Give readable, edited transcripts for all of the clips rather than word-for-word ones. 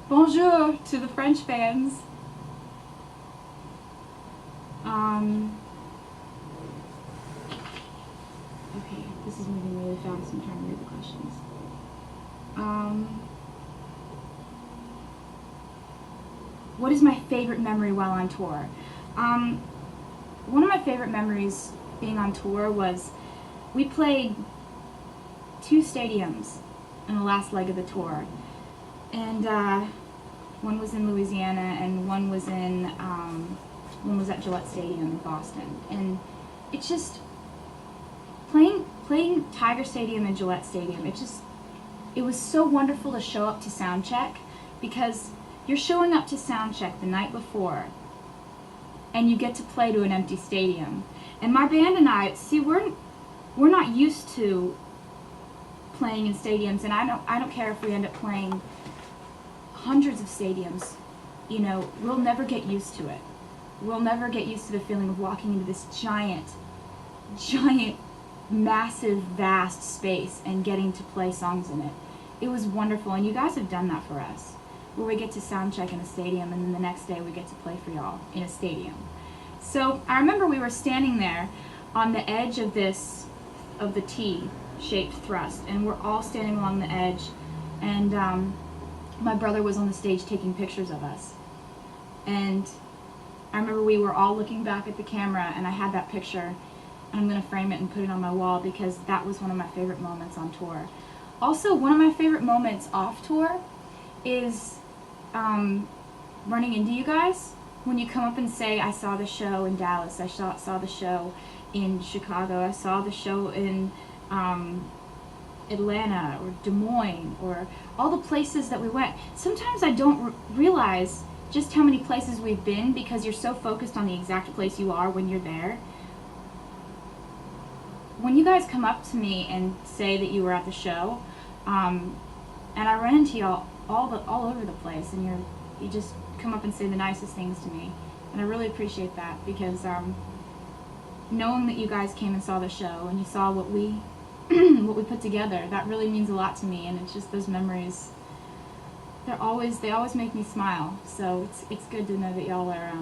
Bonjour to the French fans. Okay, this is moving really fast. I'm trying to read the questions. What is my favorite memory while on tour? One of my favorite memories being on tour was we played 2 stadiums in the last leg of the tour. And one was in Louisiana and one was at Gillette Stadium in Boston. And it's just playing Tiger Stadium and Gillette Stadium. It was so wonderful to show up to sound check, because you're showing up to sound check the night before and you get to play to an empty stadium. And my band and I, see, we're not used to playing in stadiums, and I don't care if we end up playing hundreds of stadiums. You know, we'll never get used to it. We'll never get used to the feeling of walking into this giant, massive, vast space and getting to play songs in it. It was wonderful, and you guys have done that for us, where we get to sound check in a stadium and then the next day we get to play for y'all in a stadium. So I remember we were standing there on the edge of the T-shaped thrust, and we're all standing along the edge, and my brother was on the stage taking pictures of us. And I remember we were all looking back at the camera, and I had that picture, and I'm going to frame it and put it on my wall because that was one of my favorite moments on tour. Also, one of my favorite moments off tour is running into you guys. When you come up and say, I saw the show in Dallas, I saw the show in Chicago, I saw the show in Atlanta or Des Moines, or all the places that we went. Sometimes I don't realize just how many places we've been because you're so focused on the exact place you are when you're there. When you guys come up to me and say that you were at the show, and I run into y'all all over the place, and you just come up and say the nicest things to me, and I really appreciate that, because knowing that you guys came and saw the show and you saw what we what we put together, that really means a lot to me, and it's just those memories. They always make me smile. So it's good to know that y'all are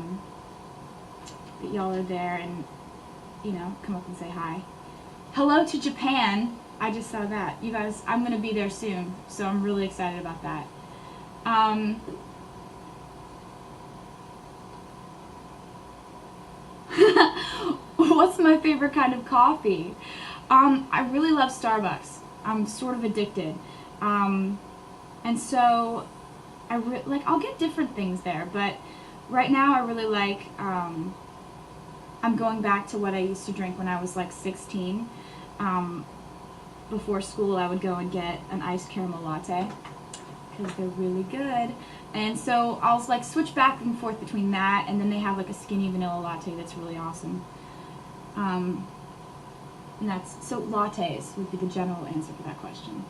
there and, you know, come up and say hi. Hello to Japan. I just saw that. You guys, I'm gonna be there soon, so I'm really excited about that. What's my favorite kind of coffee? I really love Starbucks. I'm sort of addicted. And so I'll get different things there, but right now I really like, I'm going back to what I used to drink when I was like 16. Before school I would go and get an iced caramel latte, because they're really good. And so I'll like switch back and forth between that, and then they have like a skinny vanilla latte that's really awesome. And so lattes would be the general answer for that question.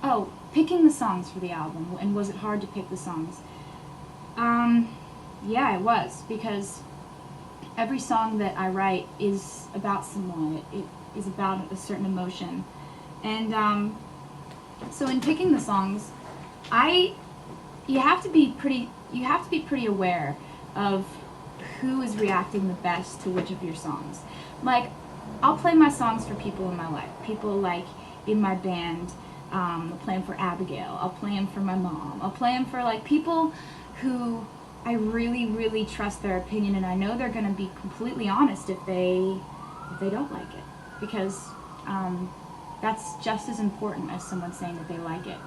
Oh, picking the songs for the album, and was it hard to pick the songs? Yeah, it was, because every song that I write is about someone. It is about a certain emotion. And so in picking the songs, you have to be pretty aware of who is reacting the best to which of your songs. Like, I'll play my songs for people in my life, people like in my band. I'll play them for Abigail. I'll play them for my mom. I'll play them for like people who I really, really trust their opinion, and I know they're going to be completely honest if they don't like it, because that's just as important as someone saying that they like it.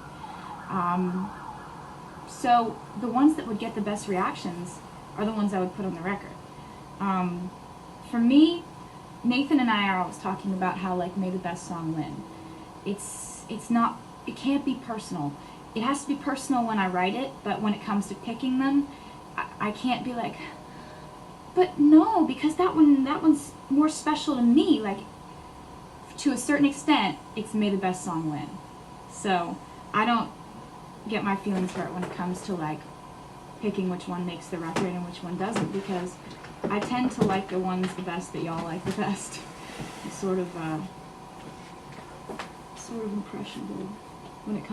So the ones that would get the best reactions are the ones I would put on the record. For me, Nathan and I are always talking about how, like, may the best song win. It can't be personal. It has to be personal when I write it, but when it comes to picking them, I can't be like, but no, because that one's more special to me. Like, to a certain extent, it's may the best song win. So I don't get my feelings hurt when it comes to like picking which one makes the record and which one doesn't, because I tend to like the ones the best that y'all like the best. It's sort of impressionable when it comes